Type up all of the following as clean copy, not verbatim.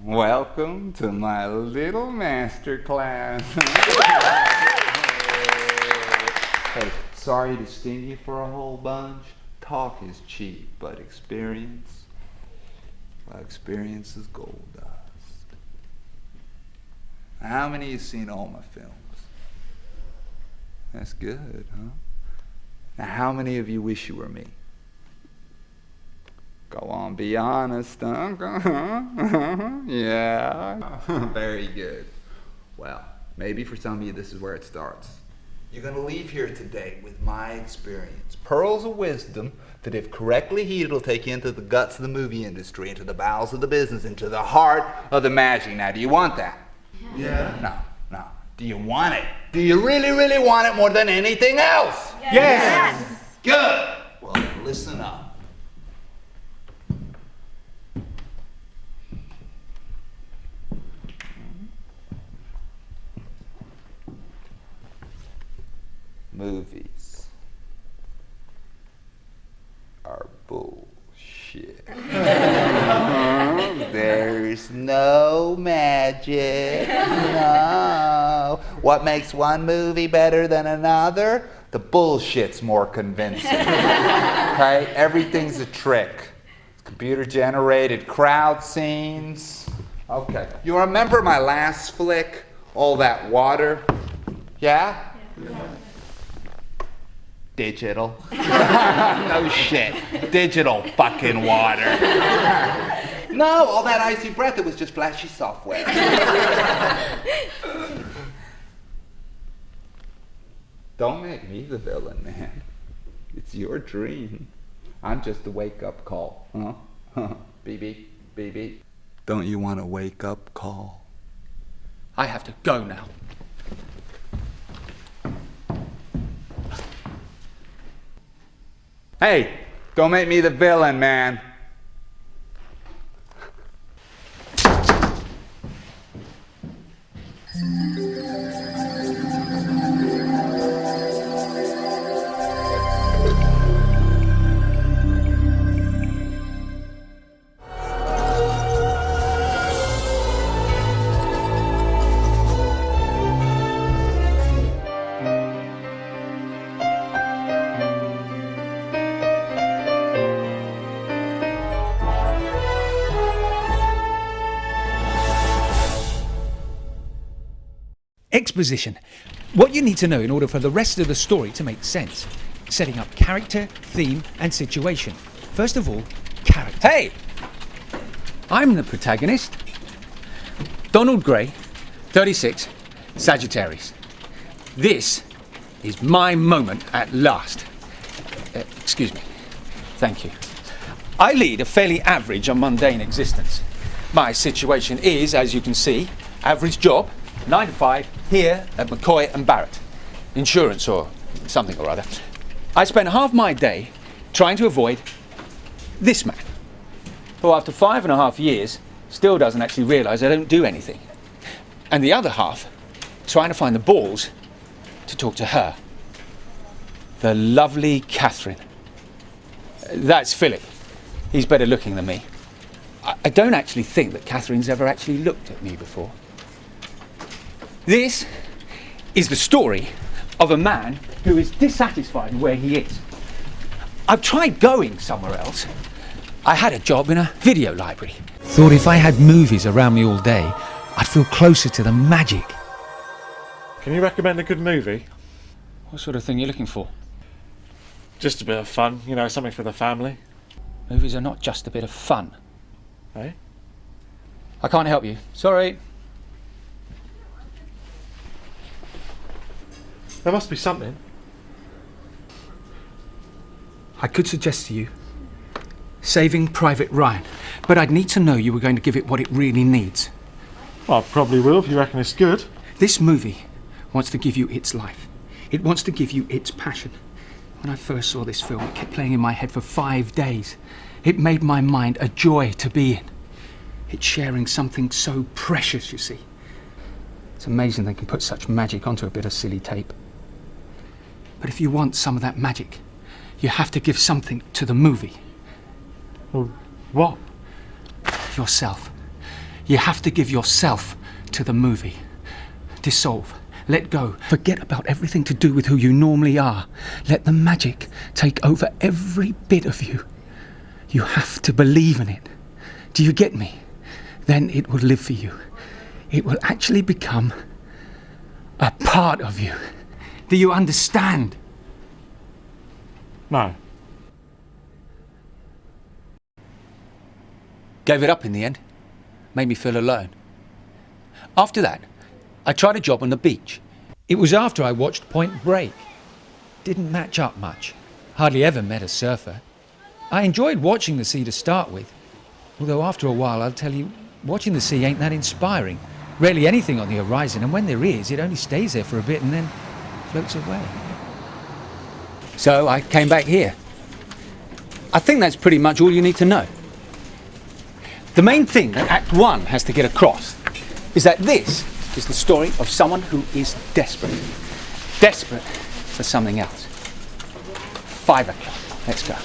Welcome to my little master class. Hey, sorry to sting you for a whole bunch. Talk is cheap, but experience, well, experience is gold dust. How many of you seen all my films? That's good, huh? Now, how many of you wish you were me? Go on, be honest, huh? Yeah. Very good. Well, maybe for some of you this is where it starts. You're going to leave here today with my experience. Pearls of wisdom that if correctly heeded will take you into the guts of the movie industry, into the bowels of the business, into the heart of the magic. Now, do you want that? Yeah. No. Do you want it? Do you really, really want it more than anything else? Yes. Good. Well, then listen up. Movies are bullshit. There's no magic. No. What makes one movie better than another? The bullshit's more convincing. Okay? Everything's a trick. Computer generated crowd scenes. Okay. You remember my last flick? All that water? Yeah? Digital. No shit. Digital fucking water. No, all that icy breath, it was just flashy software. Don't make me the villain, man. It's your dream. I'm just a wake-up call. Huh? Beep, beep, beep, beep. Don't you want a wake-up call? I have to go now. Hey, don't make me the villain, man. Exposition. What you need to know in order for the rest of the story to make sense. Setting up character, theme, and situation. First of all, character. Hey! I'm the protagonist. Donald Gray, 36, Sagittarius. This is my moment at last. Excuse me. Thank you. I lead a fairly average and mundane existence. My situation is, as you can see, average job, 9 to 5, here at McCoy and Barrett. Insurance or something or other. I spend half my day trying to avoid this man, who after 5.5 years still doesn't actually realise I don't do anything. And the other half trying to find the balls to talk to her. The lovely Catherine. That's Philip. He's better looking than me. I don't actually think that Catherine's ever actually looked at me before. This is the story of a man who is dissatisfied where he is. I've tried going somewhere else. I had a job in a video library. Thought if I had movies around me all day, I'd feel closer to the magic. Can you recommend a good movie? What sort of thing are you looking for? Just a bit of fun, something for the family. Movies are not just a bit of fun. Eh? I can't help you. Sorry. There must be something. I could suggest to you Saving Private Ryan, but I'd need to know you were going to give it what it really needs. Well, I probably will if you reckon it's good. This movie wants to give you its life. It wants to give you its passion. When I first saw this film, it kept playing in my head for 5 days. It made my mind a joy to be in. It's sharing something so precious, you see. It's amazing they can put such magic onto a bit of silly tape. But if you want some of that magic, you have to give something to the movie. Well, what? Yourself. You have to give yourself to the movie. Dissolve. Let go. Forget about everything to do with who you normally are. Let the magic take over every bit of you. You have to believe in it. Do you get me? Then it will live for you. It will actually become a part of you. Do you understand? No. Gave it up in the end. Made me feel alone. After that, I tried a job on the beach. It was after I watched Point Break. Didn't match up much. Hardly ever met a surfer. I enjoyed watching the sea to start with. Although after a while, I'll tell you, watching the sea ain't that inspiring. Rarely anything on the horizon, and when there is, it only stays there for a bit and then floats away. So I came back here. I think that's pretty much all you need to know. The main thing that Act 1 has to get across is that this is the story of someone who is desperate. Desperate for something else. 5 o'clock. Let's go.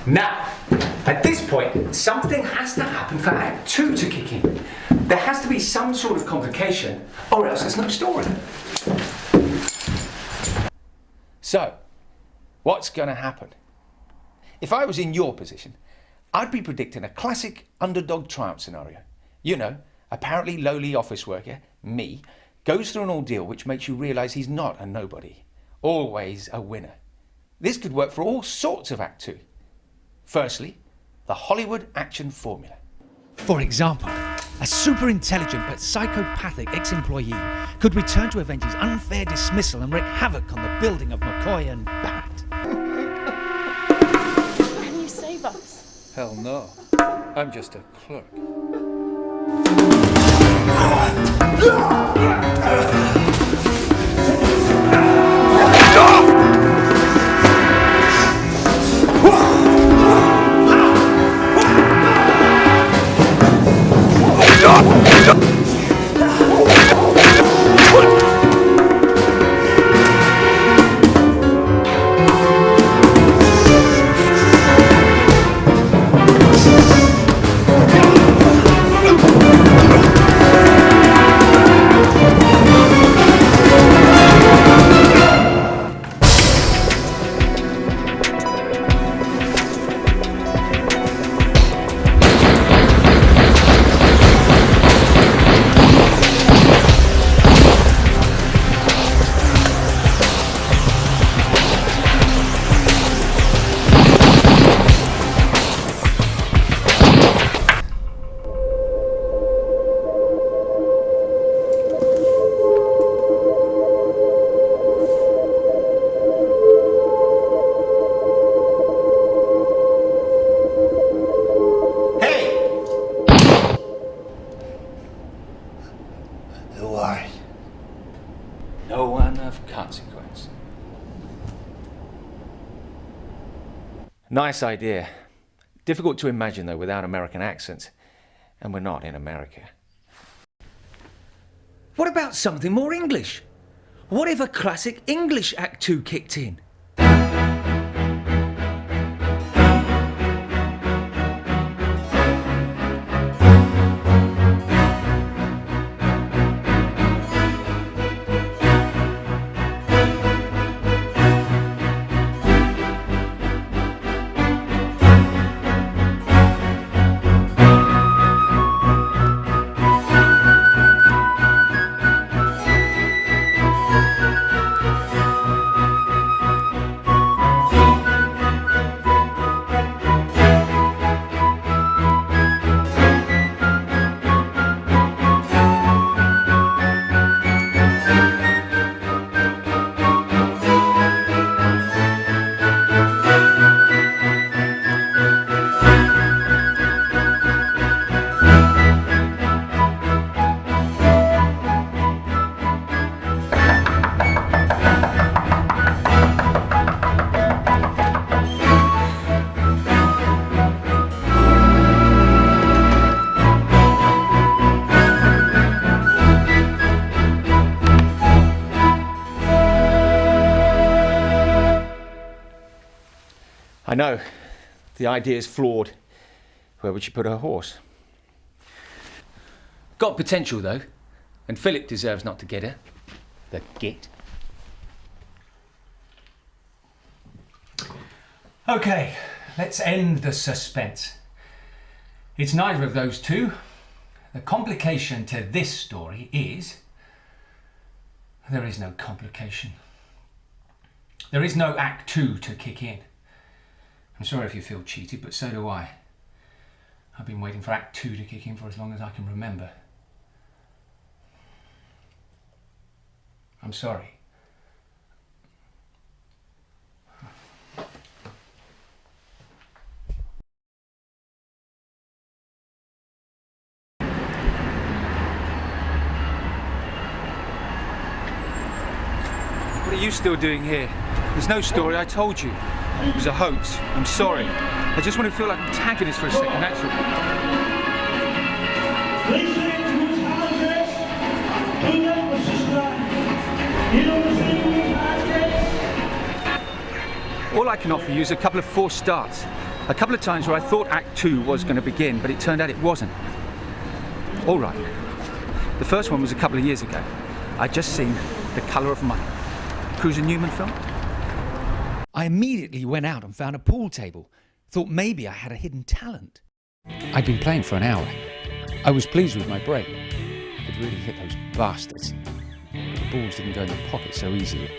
Now, at this point, something has to happen for Act 2 to kick in. There has to be some sort of complication, or else there's no story. So, what's going to happen? If I was in your position, I'd be predicting a classic underdog triumph scenario. You know, apparently lowly office worker, me, goes through an ordeal which makes you realise he's not a nobody. Always a winner. This could work for all sorts of Act 2. Firstly, the Hollywood action formula. For example, a super intelligent but psychopathic ex-employee could return to avenge his unfair dismissal and wreak havoc on the building of McCoy and Barrett. Can you save us? Hell no. I'm just a clerk. Who are you? No one of consequence. Nice idea. Difficult to imagine, though, without American accents. And we're not in America. What about something more English? What if a classic English Act 2 kicked in? know. The idea's flawed. Where would she put her horse? Got potential, though. And Philip deserves not to get her. The git. Okay, let's end the suspense. It's neither of those two. The complication to this story is... there is no complication. There is no Act 2 to kick in. I'm sorry if you feel cheated, but so do I. I've been waiting for Act 2 to kick in for as long as I can remember. I'm sorry. What are you still doing here? There's no story, I told you. It was a hoax. I'm sorry. I just want to feel like an antagonist for a second, that's all. All I can offer you is a couple of false starts. A couple of times where I thought Act 2 was going to begin, but it turned out it wasn't. All right. The first one was a couple of years ago. I'd just seen The Colour of Money. Cruiser Newman film? I immediately went out and found a pool table. Thought maybe I had a hidden talent. I'd been playing for an hour. I was pleased with my break. I could really hit those bastards. But the balls didn't go in the pocket so easily.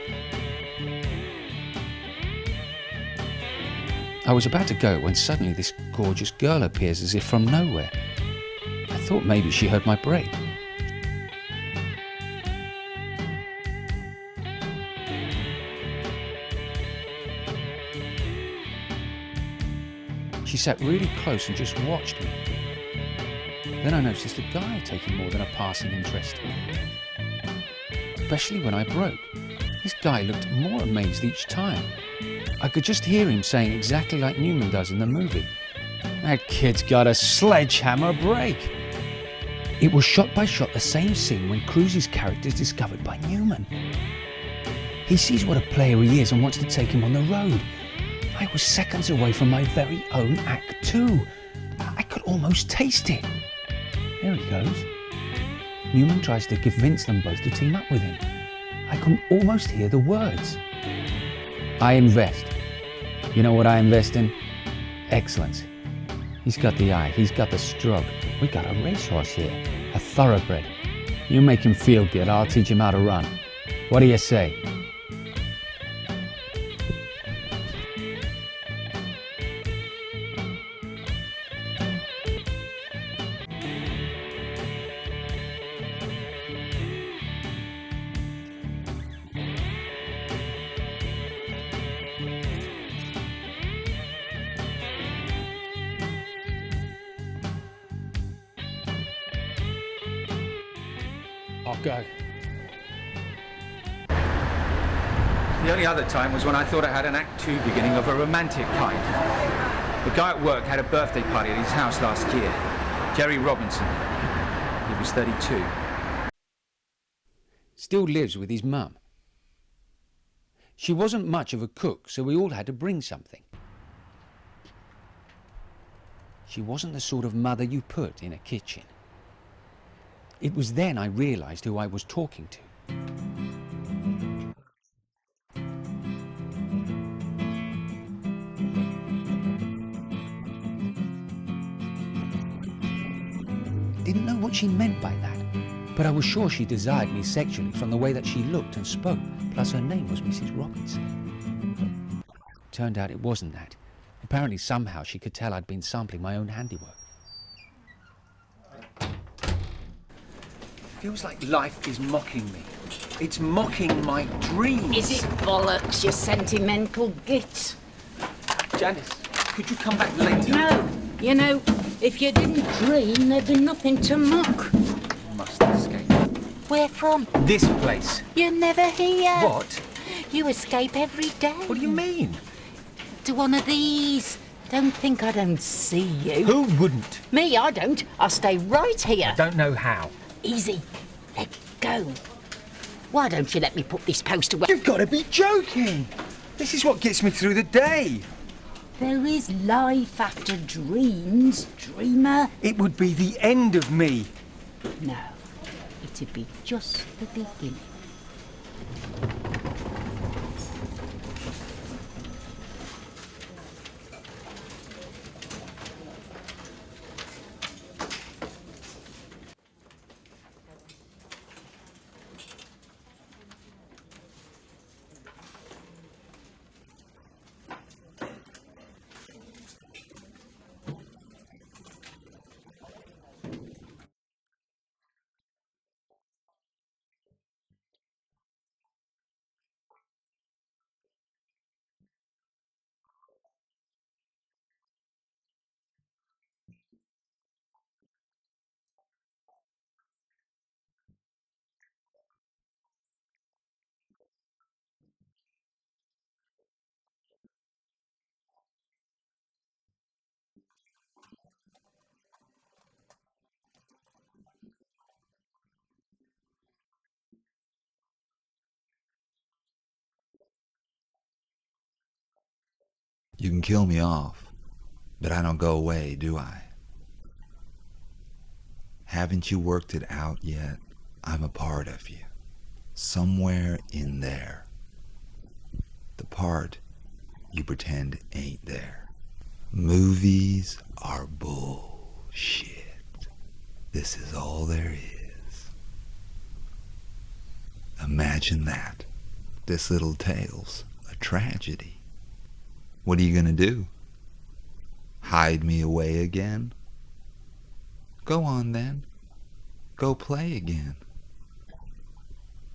I was about to go when suddenly this gorgeous girl appears as if from nowhere. I thought maybe she heard my break. She sat really close and just watched me. Then I noticed a guy taking more than a passing interest. Especially when I broke. This guy looked more amazed each time. I could just hear him saying exactly like Newman does in the movie. That kid's got a sledgehammer break. It was shot by shot the same scene when Cruise's character is discovered by Newman. He sees what a player he is and wants to take him on the road. I was seconds away from my very own Act 2. I could almost taste it. There he goes. Newman tries to convince them both to team up with him. I can almost hear the words. I invest. You know what I invest in? Excellence. He's got the eye, he's got the stroke. We got a racehorse here, a thoroughbred. You make him feel good, I'll teach him how to run. What do you say? I'll go. The only other time was when I thought I had an Act 2 beginning of a romantic kind. The guy at work had a birthday party at his house last year. Jerry Robinson. He was 32. Still lives with his mum. She wasn't much of a cook, so we all had to bring something. She wasn't the sort of mother you put in a kitchen. It was then I realised who I was talking to. Didn't know what she meant by that, but I was sure she desired me sexually from the way that she looked and spoke, plus her name was Mrs. Robinson. Turned out it wasn't that. Apparently somehow she could tell I'd been sampling my own handiwork. Feels like life is mocking me. It's mocking my dreams. Is it bollocks, you sentimental git? Janice, could you come back later? No. You know, if you didn't dream, there'd be nothing to mock. Must escape. Where from? This place. You're never here. What? You escape every day. What do you mean? To one of these. Don't think I don't see you. Who wouldn't? Me, I don't. I'll stay right here. Don't know how. Easy. Let go. Why don't you let me put this post away? You've got to be joking. This is what gets me through the day. There is life after dreams, dreamer. It would be the end of me. No, it'd be just the beginning. You can kill me off, but I don't go away, do I? Haven't you worked it out yet? I'm a part of you. Somewhere in there. The part you pretend ain't there. Movies are bullshit. This is all there is. Imagine that. This little tale's a tragedy. What are you gonna do? Hide me away again? Go on then. Go play again.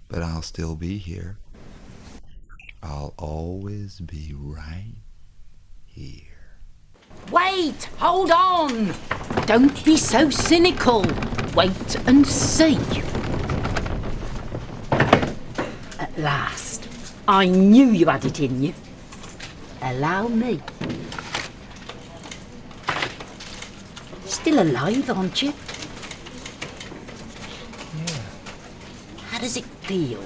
But I'll still be here. I'll always be right here. Wait, hold on. Don't be so cynical. Wait and see. At last, I knew you had it in you. Allow me. Still alive, aren't you? Yeah. How does it feel?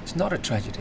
It's not a tragedy.